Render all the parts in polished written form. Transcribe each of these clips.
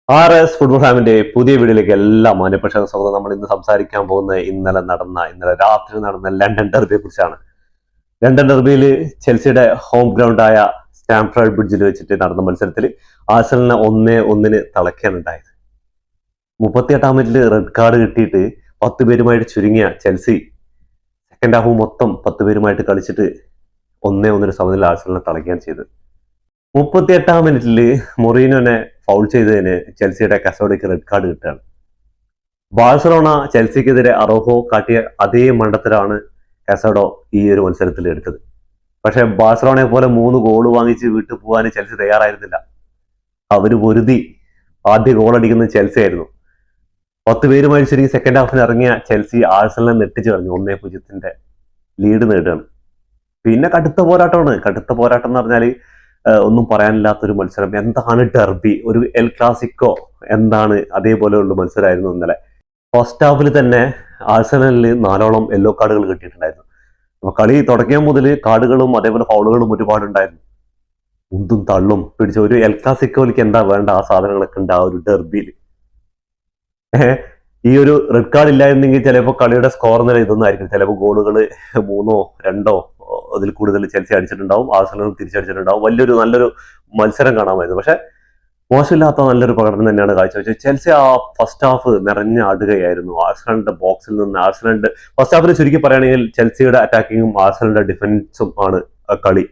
RS football ഫാമിന്റെ പുതിയ വീഡിയോയിലേക്ക് എല്ലാ മാന്യപ്രേക്ഷകർക്കും സ്വാഗതം. നമ്മൾ ഇന്ന് സംസാരിക്കാൻ പോകുന്നത് ഇന്നലെ രാത്രി നടന്ന ലണ്ടൻ ഡെർബിയെ കുറിച്ചാണ്. ലണ്ടൻ ഡെർബിയിൽ ചെൽസിയുടെ ഹോം ഗ്രൗണ്ടായ സ്റ്റാംഫോർഡ് ബ്രിഡ്ജിൽ വെച്ചിട്ട് നടന്ന മത്സരത്തിൽ ആഴ്സണലിനെ 1-1 തളയ്ക്കാനുണ്ടായത്. 38-ാം മിനിറ്റിൽ റെഡ് കാർഡ് കിട്ടിയിട്ട് 10 പേരുമായിട്ട് ചുരുങ്ങിയ ചെൽസി സെക്കൻഡ് ഹാഫ് മൊത്തം 10 പേരുമായിട്ട് കളിച്ചിട്ട് 1-1 സമനില ആഴ്സണലിനെ തളയ്ക്കുകയാണ് ചെയ്തത്. 38-ാം മിനിറ്റിൽ മൊറീനോനെ ഫൗൾ ചെയ്തതിന് ചെൽസിയുടെ കസോഡയ്ക്ക് റെഡ് കാർഡ് കിട്ടുകയാണ്. ബാഴ്സലോണ ചെൽസിക്കെതിരെ അറോഹോ കാട്ടിയ അതേ മണ്ടത്തരാണ് കസോഡോ ഈ ഒരു മത്സരത്തിൽ എടുത്തത്. പക്ഷെ ബാഴ്സലോണയെ പോലെ 3 ഗോൾ വാങ്ങിച്ച് വിട്ടു പോകാൻ ചെൽസി തയ്യാറായിരുന്നില്ല. അവര് പൊരുതി ആദ്യ ഗോൾ അടിക്കുന്നത് ചെൽസി ആയിരുന്നു. 10 പേരുമായി ശരിക്കും സെക്കൻഡ് ഹാഫിൽ ഇറങ്ങിയ ചെൽസി ആഴ്സണലിനെ നെട്ടിച്ച് കളഞ്ഞു. 1-0 ലീഡ് നേടുകയാണ്. പിന്നെ കടുത്ത പോരാട്ടം എന്ന് പറഞ്ഞാൽ ഒന്നും പറയാനില്ലാത്തൊരു മത്സരം. എന്താണ് ഡെർബി, ഒരു എൽ ക്ലാസിക്കോ എന്താണ്, അതേപോലെയുള്ള മത്സരമായിരുന്നു ഇന്നലെ. ഫസ്റ്റ് ഹാഫിൽ തന്നെ ആഴ്സണലിന് 4 യെല്ലോ കാർഡുകൾ കിട്ടിയിട്ടുണ്ടായിരുന്നു. അപ്പൊ കളി തുടങ്ങിയ മുതൽ കാർഡുകളും അതേപോലെ ഫൗളുകളും ഒരുപാടുണ്ടായിരുന്നു. ഉന്തും തള്ളും പിടിച്ച ഒരു എൽ ക്ലാസിക്കോയിലേക്ക് എന്താ വേണ്ട ആ സാധനങ്ങളൊക്കെ ഉണ്ട് ആ ഒരു ഡെർബിയിൽ. ഈ ഒരു റെഡ് കാർഡ് ഇല്ലായിരുന്നെങ്കിൽ ചിലപ്പോൾ കളിയുടെ സ്കോർ നില ഇതൊന്നും ആയിരിക്കും. ചിലപ്പോൾ ഗോളുകൾ 3-2 അതിൽ കൂടുതൽ ചെൽസി അടിച്ചിട്ടുണ്ടാവും, ആഴ്സണലും തിരിച്ചടിച്ചിട്ടുണ്ടാവും. നല്ലൊരു മത്സരം കാണാമായിരുന്നു. പക്ഷെ മോശമില്ലാത്ത നല്ലൊരു പ്രകടനം തന്നെയാണ് കാഴ്ചവെച്ചത്. ചെൽസി ആ ഫസ്റ്റ് ഹാഫ് നിറഞ്ഞ ആടുകയായിരുന്നു. ആഴ്സണലിന്റെ ബോക്സിൽ നിന്ന് ആഴ്സണലിന്റെ ഫസ്റ്റ് ഹാഫിനെ ചുരുക്കി പറയുകയാണെങ്കിൽ ചെൽസിയുടെ അറ്റാക്കിങ്ങും ആഴ്സണലിന്റെ ഡിഫൻസും ആണ് കളി.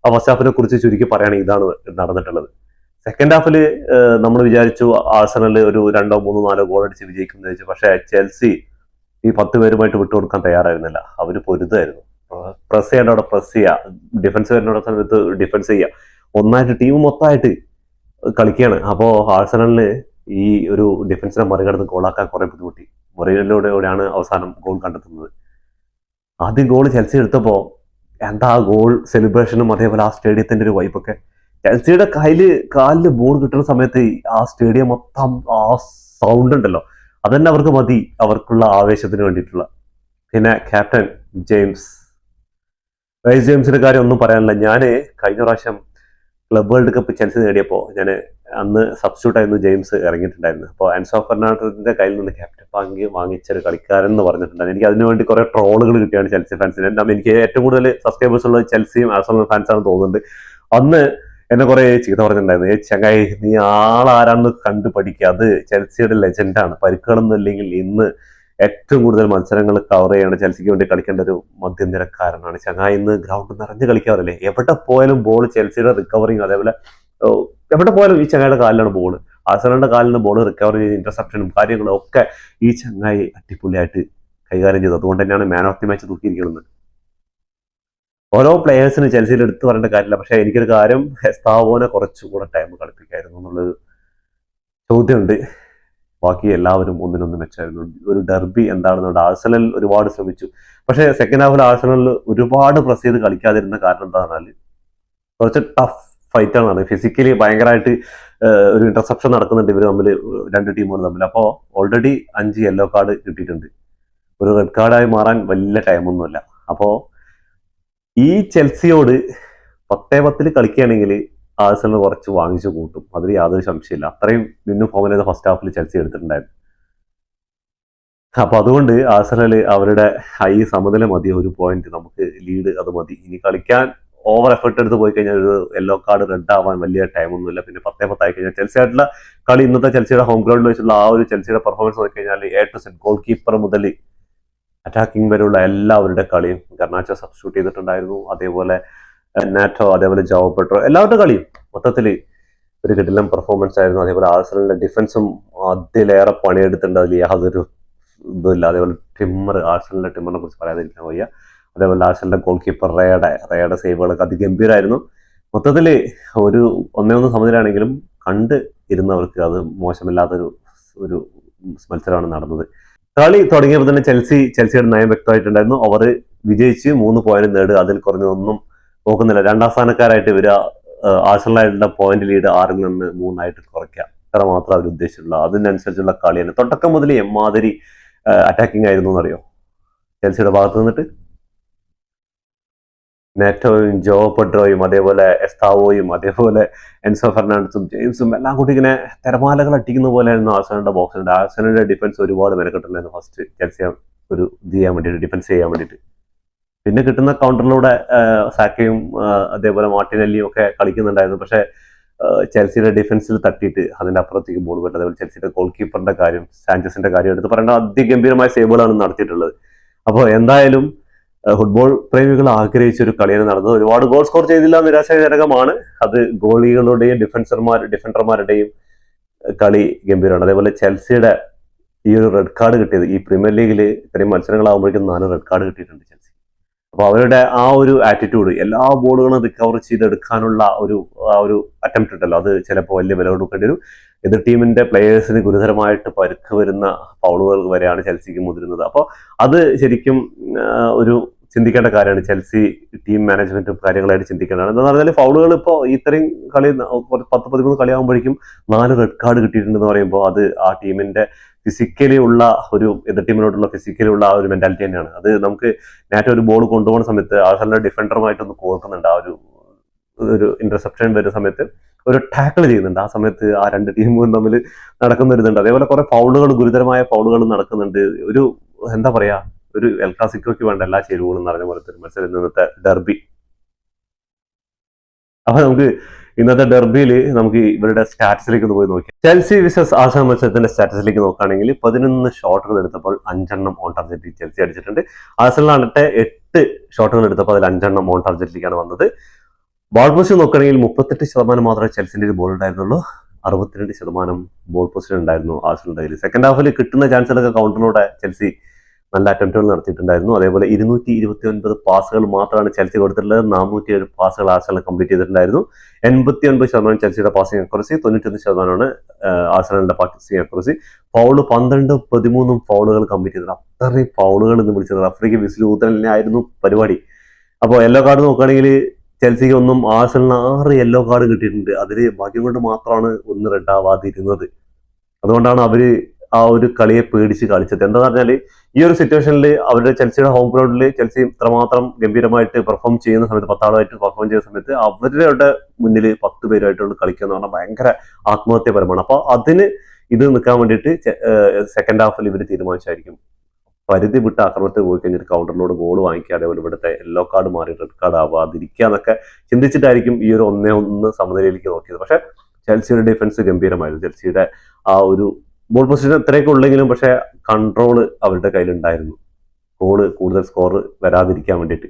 ആ ഫസ്റ്റ് ഹാഫിനെ കുറിച്ച് ചുരുക്കി പറയുകയാണെങ്കിൽ ഇതാണ് നടന്നിട്ടുള്ളത്. സെക്കൻഡ് ഹാഫിൽ നമ്മൾ വിചാരിച്ചു ആഴ്സണൽ ഒരു 2-3-4 ഗോൾ അടിച്ച് വിജയിക്കുന്നത് വെച്ചു. പക്ഷെ ചെൽസി ഈ 10 പേരുമായിട്ട് വിട്ടുകൊടുക്കാൻ തയ്യാറായിരുന്നില്ല. അവര് പൊരുതായിരുന്നു. പ്രസ് ചെയ്യേണ്ട അവിടെ പ്രസ് ചെയ്യുക, ഡിഫൻസ് വരുന്ന സമയത്ത് ഡിഫൻസ് ചെയ്യുക, ഒന്നായിട്ട് ടീം മൊത്തമായിട്ട് കളിക്കുകയാണ്. അപ്പോൾ ആഴ്സണലിന് ഈ ഒരു ഡിഫൻസിനെ മറികടന്ന് ഗോളാക്കാൻ കുറെ ബുദ്ധിമുട്ടി. മൊറീനോയിലൂടെയാണ് അവസാനം ഗോൾ കണ്ടെത്തുന്നത്. ആദ്യം ഗോൾ ചെൽസി എടുത്തപ്പോൾ എന്താ ഗോൾ സെലിബ്രേഷനും അതേപോലെ ആ സ്റ്റേഡിയത്തിന്റെ ഒരു വൈബൊക്കെ. ചെൽസിയുടെ കാലില് ബോൾ കിട്ടുന്ന സമയത്ത് ആ സ്റ്റേഡിയം മൊത്തം ആ സൗണ്ട് ഉണ്ടല്ലോ, അതന്നെ അവർക്ക് മതി, അവർക്കുള്ള ആവേശത്തിന് വേണ്ടിയിട്ടുള്ള. പിന്നെ ക്യാപ്റ്റൻ ജെയിംസിന്റെ കാര്യം ഒന്നും പറയാനില്ല. ഞാൻ കഴിഞ്ഞ പ്രാവശ്യം ക്ലബ് വേൾഡ് കപ്പ് ചെൽസി നേടിയപ്പോൾ ഞാൻ അന്ന് സബ്സ്റ്റിറ്റ്യൂട്ട് ആയിരുന്നു ജെയിംസ് ഇറങ്ങിയിട്ടുണ്ടായിരുന്നു. അപ്പോൾ ആൻസോ ഫെർണാണ്ടസിന്റെ കയ്യിൽ നിന്ന് ക്യാപ്റ്റൻ വാങ്ങിച്ചൊരു കളിക്കാരൻ എന്ന് പറഞ്ഞിട്ടുണ്ടായിരുന്നു. എനിക്ക് അതിനുവേണ്ടി കുറെ ട്രോളുകൾ കിട്ടിയാണ് ചെൽസി ഫാൻസിന്. എനിക്ക് ഏറ്റവും കൂടുതൽ സബ്സ്ക്രൈബേഴ്സ് ഉള്ളത് ചെൽസിയും ആഴ്സണൽ ഫാൻസാണെന്ന് തോന്നുന്നുണ്ട്. അന്ന് എന്നെ കുറെ ചീത്ത പറഞ്ഞിട്ടുണ്ടായിരുന്നു. ചങ്ങായി, നീ ആളാരാന്ന് കണ്ടു പഠിക്കുക, അത് ചെൽസിയുടെ ലെജൻഡാണ്. പരിക്കുകളൊന്നും ഇല്ലെങ്കിൽ ഇന്ന് ഏറ്റവും കൂടുതൽ മത്സരങ്ങൾ കവർ ചെയ്യേണ്ട, ചെൽസിക്ക് വേണ്ടി കളിക്കേണ്ട ഒരു മധ്യനിരക്കാരനാണ് ചങ്ങായി. ഇന്ന് ഗ്രൗണ്ട് നിറഞ്ഞ് കളിക്കാറില്ലേ, എവിടെ പോയാലും ബോൾ ചെൽസിയുടെ റിക്കവറിങ്, അതേപോലെ എവിടെ പോയാലും ഈ ചങ്ങായിയുടെ കാലിലാണ് ബോൾ, ആഴ്സണലിന്റെ കാലിൽ നിന്ന് ബോൾ റിക്കവർ ചെയ്ത് ഇന്റർസെപ്ഷനും കാര്യങ്ങളും ഒക്കെ ഈ ചങ്ങായി അടിപൊളിയായിട്ട് കൈകാര്യം ചെയ്തു. അതുകൊണ്ട് തന്നെയാണ് മാൻ ഓഫ് ദി മാച്ച് തൂക്കിയിരിക്കുന്നത്. ഓരോ പ്ലേയേഴ്സിന് ചെൽസിയിൽ എടുത്തു പറയേണ്ട കാര്യമില്ല. പക്ഷെ എനിക്കൊരു കാര്യം, എസ്താവോനെ കുറച്ചുകൂടെ ടൈം കളിപ്പിക്കായിരുന്നു എന്നുള്ളൊരു ചോദ്യമുണ്ട്. ബാക്കി എല്ലാവരും ഒന്നിനൊന്ന് മെച്ചായിരുന്നു. ഒരു ഡെർബി എന്താണെന്നുണ്ട്. ആഴ്സണൽ ഒരുപാട് ശ്രമിച്ചു, പക്ഷെ സെക്കൻഡ് ഹാഫിൽ ആഴ്സണലിൽ ഒരുപാട് പ്രസ് ചെയ്ത് കളിക്കാതിരുന്ന കാരണം എന്താ പറഞ്ഞാൽ കുറച്ച് ടഫ് ഫൈറ്റാണ്. ഫിസിക്കലി ഭയങ്കരമായിട്ട് ഒരു ഇന്റർസെപ്ഷൻ നടക്കുന്നുണ്ട് ഇവർ തമ്മിൽ, രണ്ട് ടീമുകൾ തമ്മിൽ. അപ്പോൾ ഓൾറെഡി 5 യെല്ലോ കാർഡ് കിട്ടിയിട്ടുണ്ട്. ഒരു റെഡ് കാർഡായി മാറാൻ വലിയ ടൈമൊന്നുമില്ല. അപ്പോൾ ഈ ചെൽസിയോട് 10-10 കളിക്കുകയാണെങ്കിൽ ആഴ്സണൽ കുറച്ച് വാങ്ങിച്ചു കൂട്ടും, അതിൽ യാതൊരു സംശയമില്ല. അത്രയും മിന്നും ഫോമിൽ ചെയ്ത ഫസ്റ്റ് ഹാഫിൽ ചെൽസി എടുത്തിട്ടുണ്ടായിരുന്നു. അപ്പൊ അതുകൊണ്ട് ആഴ്സണൽ അവരുടെ ഈ സമനില മതി, 1 പോയിന്റ് നമുക്ക് ലീഡ്, അത് മതി. ഇനി കളിക്കാൻ ഓവർ എഫേർട്ട് എടുത്ത് പോയി കഴിഞ്ഞാൽ ഒരു യെല്ലോ കാർഡ് റെഡ് ആവാൻ വലിയ ടൈമൊന്നുമില്ല. പിന്നെ 10-10 ആയി കഴിഞ്ഞാൽ ചെൽസി ആയിട്ടുള്ള കളി, ഇന്നത്തെ ചെൽസിയുടെ ഹോം ഗ്രൗണ്ടിൽ വെച്ചുള്ള ആ ഒരു ചെൽസിയുടെ പെർഫോമൻസ് നോക്കി കഴിഞ്ഞാൽ A to Z, goal keeper മുതൽ അറ്റാക്കിംഗ് വരെയുള്ള എല്ലാവരുടെ കളിയും, ഗർനാച്ചോ സബ്സ്റ്റിറ്റ്യൂട്ട് ചെയ്തിട്ടുണ്ടായിരുന്നു, അതേപോലെ നാറ്റോ, അതേപോലെ ജാവോ പെട്രോ, എല്ലാവരുടെ കളിയും മൊത്തത്തിൽ ഒരു കിടിലൻ പെർഫോമൻസ് ആയിരുന്നു. അതേപോലെ ആഴ്സണലിന്റെ ഡിഫൻസും അതിലേറെ പണിയെടുത്തിട്ടുണ്ട്, അതിൽ യാതൊരു ഇതുമില്ല. അതേപോലെ ആഴ്സണലിന്റെ ടിമ്മറിനെ കുറിച്ച് പറയാതിരിക്കാൻ വയ്യ. അതേപോലെ ആഴ്സണലിന്റെ ഗോൾ കീപ്പർ റേയുടെ സേവുകളൊക്കെ അതിഗംഭീരമായിരുന്നു. മൊത്തത്തിൽ ഒരു 1-1 സമനിലാണെങ്കിലും കണ്ട് ഇരുന്നവർക്ക് അത് മോശമില്ലാത്തൊരു മത്സരമാണ് നടന്നത്. കളി തുടങ്ങിയപ്പോൾ തന്നെ ചെൽസിയുടെ നയം വ്യക്തമായിട്ടുണ്ടായിരുന്നു. അവർ വിജയിച്ച് 3 പോയിന്റ് നേടുക, അതിൽ കുറഞ്ഞൊന്നും നോക്കുന്നില്ല. 2ാം സ്ഥാനക്കാരായിട്ട് വരിക, ആഴ്സണലായിട്ടുള്ള പോയിന്റ് ലീഡ് 6-ൽ നിന്ന് 3 കുറയ്ക്കുക, ഇത്ര മാത്രം അവർ ഉദ്ദേശിച്ചിട്ടുള്ള. അതിനനുസരിച്ചുള്ള കളിയാണ്. തുടക്കം മുതൽ എമ്മാതിരി അറ്റാക്കിംഗ് ആയിരുന്നു എന്നറിയോ ചെൽസിയുടെ ഭാഗത്ത് നിന്നിട്ട്. നെറ്റോയും ജോ പെഡ്രോയും അതേപോലെ എസ്താവോയും അതേപോലെ എൻസോ ഫെർണാണ്ടസും ജെയിംസും എല്ലാം കൂടി ഇങ്ങനെ തിരമാലകൾ അടിക്കുന്ന പോലെയായിരുന്നു ആഴ്സണലിന്റെ ബോക്സിലുണ്ട്. ആഴ്സണലിന്റെ ഡിഫൻസ് ഒരുപാട് മെനക്കെട്ടുണ്ടായിരുന്നു ഫസ്റ്റ് ചെൽസി ഒരു ഇത് ചെയ്യാൻ വേണ്ടിയിട്ട്, ഡിഫൻസ് ചെയ്യാൻ വേണ്ടിയിട്ട്. പിന്നെ കിട്ടുന്ന കൗണ്ടറിലൂടെ സാക്കയും അതേപോലെ മാർട്ടിനെല്ലിയും ഒക്കെ കളിക്കുന്നുണ്ടായിരുന്നു. പക്ഷേ ചെൽസിയുടെ ഡിഫൻസിൽ തട്ടിയിട്ട് അതിന്റെ അപ്പുറത്തേക്ക് ബോൾ പോയിട്ട്, അതേപോലെ ചെൽസിയുടെ ഗോൾ കീപ്പറിന്റെ കാര്യം, സാഞ്ചസിന്റെ കാര്യം എടുത്ത് പറയേണ്ട അതിഗംഭീരമായ സേവുകളാണ് നടത്തിയിട്ടുള്ളത്. അപ്പോൾ എന്തായാലും ഫുട്ബോൾ പ്രേമികൾ ആഗ്രഹിച്ച ഒരു കളിയാണ് നടന്നത്. ഒരുപാട് ഗോൾ സ്കോർ ചെയ്തില്ല, നിരാശാജനകമാണ്. അത് ഗോളികളുടെയും ഡിഫൻഡർമാരുടെയും കളി ഗംഭീരമാണ്. അതേപോലെ ചെൽസിയുടെ ഈ ഒരു റെഡ് കാർഡ് കിട്ടിയത്, ഈ പ്രീമിയർ ലീഗിൽ ഇത്രയും മത്സരങ്ങളാകുമ്പോഴേക്കും 4 റെഡ് കാർഡ് കിട്ടിയിട്ടുണ്ട് ചെൽസി. അപ്പോൾ അവരുടെ ആ ഒരു ആറ്റിറ്റ്യൂഡ്, എല്ലാ ബോളുകളും റിക്കവർ ചെയ്തെടുക്കാനുള്ള ഒരു അറ്റംപ്റ്റ് ഉണ്ടല്ലോ, അത് ചിലപ്പോൾ വലിയ വില കൊടുക്കേണ്ടി വരും. എതിർ ടീമിന്റെ പ്ലേയേഴ്സിന് ഗുരുതരമായിട്ട് പരുക്ക് വരുന്ന ഫൗളുകൾ വരെയാണ് ചെൽസിക്ക് മുതിരുന്നത്. അപ്പോൾ അത് ശരിക്കും ഒരു ചിന്തിക്കേണ്ട കാര്യമാണ്. ചെൽസി ടീം മാനേജ്മെന്റും കാര്യങ്ങളായിട്ട് ചിന്തിക്കേണ്ടതാണ്. എന്താണെന്ന് പറഞ്ഞാൽ ഫൗളുകൾ ഇപ്പോൾ ഇത്രയും കളി 10-13 കളിയാകുമ്പോഴേക്കും 4 റെഡ് കാർഡ് കിട്ടിയിട്ടുണ്ടെന്ന് പറയുമ്പോൾ അത് ആ ടീമിന്റെ ഫിസിക്കലി ഉള്ള എതിർ ടീമിനോടുള്ള ഫിസിക്കലി ഉള്ള ആ ഒരു മെന്റാലിറ്റി തന്നെയാണ്. അത് നമുക്ക് നേരത്തെ ഒരു ബോൾ കൊണ്ടുപോകുന്ന സമയത്ത് ആഴ്സണലിന്റെ ഡിഫൻഡറുമായിട്ടൊന്ന് കോർക്കുന്നുണ്ട്. ആ ഒരു ഇന്റർസെപ്ഷൻ വരുന്ന സമയത്ത് ഒരു ടാക്കിൾ ചെയ്യുന്നുണ്ട്. ആ സമയത്ത് ആ 2 ടീമുകളും തമ്മിൽ നടക്കുന്ന ഒരു ഇതുണ്ട്. അതേപോലെ കുറെ ഫൗളുകൾ, ഗുരുതരമായ ഫൗളുകൾ നടക്കുന്നുണ്ട്. എന്താ പറയാ, ഒരു എൽ ക്ലാസിക്കോയ്ക്ക് വേണ്ട എല്ലാ ചേരുവകളും നിറഞ്ഞ പോലത്തെ ഒരു മത്സരം ഇന്നത്തെ ഡെർബി. അപ്പൊ നമുക്ക് ഇന്നത്തെ ഡെർബിയിൽ നമുക്ക് ഇവരുടെ സ്റ്റാറ്റസിലേക്ക് ഒന്ന് പോയി നോക്കി. ചെൽസി വിസസ് ആഴ്സണൽ മത്സരത്തിന്റെ സ്റ്റാറ്റസിലേക്ക് നോക്കുകയാണെങ്കിൽ 11 ഷോട്ടുകൾ എടുത്തപ്പോൾ 5 ഓൺ ടാർജറ്റിൽ ചെൽസി അടിച്ചിട്ടുണ്ട്. ആഴ്സണലാകട്ടെ 8 ഷോട്ടുകൾ എടുത്തപ്പോൾ അതിൽ 5 ഓൺ ടാർജറ്റിലേക്കാണ് വന്നത്. ബോൾ പൊസിഷൻ നോക്കുകയാണെങ്കിൽ 38% മാത്രമേ ചെൽസിന്റെ ബോൾ ഉണ്ടായിരുന്നുള്ളൂ. 62% ബോൾ പൊസിഷൻ ഉണ്ടായിരുന്നു ആഴ്സണലിന്റെ കയ്യിൽ. സെക്കൻഡ് ഹാഫിൽ കിട്ടുന്ന ചാൻസുകളൊക്കെ കൗണ്ടറിലൂടെ ചെൽസി നല്ല അറ്റംപ്റ്റുകൾ നടത്തിയിട്ടുണ്ടായിരുന്നു. അതേപോലെ 229 പാസുകൾ മാത്രമാണ് ചെൽസി കൊടുത്തിട്ടുള്ളത്. 407 പാസുകൾ ആഴ്സണൽ കംപ്ലീറ്റ് ചെയ്തിട്ടുണ്ടായിരുന്നു. 89% ചെൽസിയുടെ പാസിംഗ് അക്യുറസി, 91% ആഴ്സണലിന്റെ പാസിംഗ് അക്യുറസി. ഫൗള് 12-13 ഫൗളുകൾ കംപ്ലീറ്റ് ചെയ്തത്. അത്രയും ഫൗളുകൾ എന്ന് വിളിച്ചത് റഫറിക്ക് വിസിൽ ഊത്തലിനായിരുന്നു പരിപാടി. അപ്പോൾ യെല്ലോ കാർഡ് നോക്കുകയാണെങ്കിൽ ചെൽസിക്ക് ആഴ്സണലിന് 6 യെല്ലോ കാർഡ് കിട്ടിയിട്ടുണ്ട്. അതിൽ ഭാഗ്യം കൊണ്ട് മാത്രമാണ് 1 റെഡ് ആവാതിരുന്നത്. അതുകൊണ്ടാണ് അവര് ആ ഒരു കളിയെ പേടിച്ച് കളിച്ചത്. എന്താന്ന് പറഞ്ഞാൽ ഈ ഒരു സിറ്റുവേഷനിൽ അവരുടെ ചെൽസിയുടെ ഹോം ഗ്രൗണ്ടിൽ ചെൽസി ഇത്രമാത്രം ഗംഭീരമായിട്ട് പെർഫോം ചെയ്യുന്ന സമയത്ത്, 10 ആളായിട്ട് പെർഫോം ചെയ്യുന്ന സമയത്ത് അവരുടെ മുന്നിൽ 10 പേരായിട്ടുള്ള കളിക്കുക എന്ന് പറഞ്ഞാൽ ഭയങ്കര ആത്മഹത്യപരമാണ്. അപ്പോൾ അതിന് ഇത് നിൽക്കാൻ വേണ്ടിയിട്ട് സെക്കൻഡ് ഹാഫിൽ ഇവർ തീരുമാനിച്ചായിരിക്കും പരിധി വിട്ട് ആക്രമണത്തിൽ പോയി കഴിഞ്ഞിട്ട് കൗണ്ടറിലൂടെ ഗോൾ വാങ്ങിക്കുക, അതേപോലെ ഇവിടുത്തെ യെല്ലോ കാർഡ് മാറി റെഡ് കാർഡ് ആവാതിരിക്കുക എന്നൊക്കെ ചിന്തിച്ചിട്ടായിരിക്കും ഈ ഒരു 1-1 സമനിലയിലേക്ക് നോക്കിയത്. പക്ഷെ ചെൽസിയുടെ ഡിഫൻസ് ഗംഭീരമായിരുന്നു. ചെൽസിയുടെ ആ ഒരു ബോൾ പൊസിഷൻ ഇത്രയൊക്കെ ഉള്ളെങ്കിലും പക്ഷെ കൺട്രോള് അവരുടെ കയ്യിലുണ്ടായിരുന്നു, കൂടുതൽ സ്കോർ വരാതിരിക്കാൻ വേണ്ടിയിട്ട്.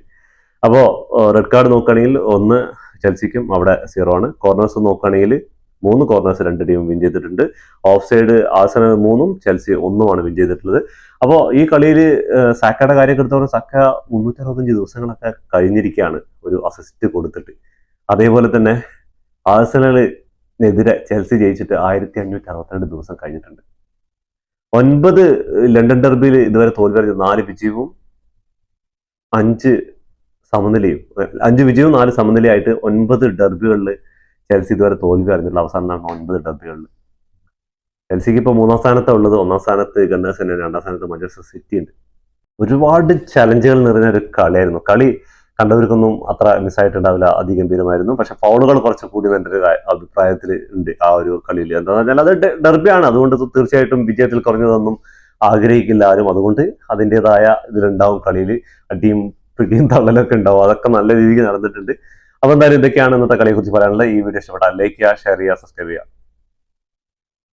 അപ്പോൾ റെഡ് കാർഡ് നോക്കുകയാണെങ്കിൽ 1 ചെൽസിക്കും അവിടെ 0 ആണ്. കോർണേഴ്സ് നോക്കുകയാണെങ്കിൽ 3 കോർണേഴ്സ് 2 ടീമും വിൻ ചെയ്തിട്ടുണ്ട്. ഓഫ് സൈഡ് ആഴ്സണൽ 3ഉം ചെൽസി 1ഉമാണ് വിൻ ചെയ്തിട്ടുള്ളത്. അപ്പോൾ ഈ കളിയിൽ സാക്കയുടെ കാര്യമൊക്കെ എടുത്തപ്പോൾ സാക്ക 365 ദിവസങ്ങളൊക്കെ കഴിഞ്ഞിരിക്കുകയാണ് ഒരു അസിസ്റ്റ് കൊടുത്തിട്ട്. അതേപോലെ തന്നെ ആഴ്സണലിനെതിരെ ചെൽസി ജയിച്ചിട്ട് 1562 ദിവസം കഴിഞ്ഞിട്ടുണ്ട്. 9 ലണ്ടൻ ഡെർബിയിൽ ഇതുവരെ തോൽവി അറിഞ്ഞത് 4 വിജയവും 5 സമനിലയും, 5 വിജയവും 4 സമനിലയായിട്ട് 9 ഡെർബികളിൽ ചെൽസി ഇതുവരെ തോൽവി അറിഞ്ഞിട്ടുള്ള അവസാനമാണ് 9 ഡെർബികളിൽ. ചെൽസിക്ക് ഇപ്പോൾ 3ാം സ്ഥാനത്താണ് ഉള്ളത്. 1ാം സ്ഥാനത്ത് ഗണ്ണേഴ്സ് തന്നെ, 2ാം സ്ഥാനത്ത് മാഞ്ചസ്റ്റർ സിറ്റി ഉണ്ട്. ഒരുപാട് ചലഞ്ചുകൾ നിറഞ്ഞ ഒരു കളിയായിരുന്നു. കളി കണ്ടവർക്കൊന്നും അത്ര മിസ്സായിട്ടുണ്ടാവില്ല, അതിഗംഭീരമായിരുന്നു. പക്ഷെ ഫൗളുകൾ കുറച്ച് കൂടി എൻ്റെ ഒരു അഭിപ്രായത്തിൽ ഉണ്ട് ആ ഒരു കളിയിൽ. എന്താണെന്ന് പറഞ്ഞാൽ അത് ഡെർബിയാണ്, അതുകൊണ്ട് തീർച്ചയായിട്ടും വിജയത്തിൽ കുറഞ്ഞതൊന്നും ആഗ്രഹിക്കില്ല ആരും. അതുകൊണ്ട് അതിൻ്റെതായ ഇതിലുണ്ടാവും കളിയിൽ, അടിയും പിടിയും തള്ളലൊക്കെ ഉണ്ടാവും. അതൊക്കെ നല്ല രീതിക്ക് നടന്നിട്ടുണ്ട്. അപ്പോൾ എന്തായാലും ഇതൊക്കെയാണ് ഇന്നത്തെ കളിയെക്കുറിച്ച് പറയാനുള്ളത്. ഈ വീഡിയോ ഇഷ്ടപ്പെട്ടാൽ ലൈക്ക് ചെയ്യുക, ഷെയർ ചെയ്യുക, സബ്സ്ക്രൈബ് ചെയ്യുക.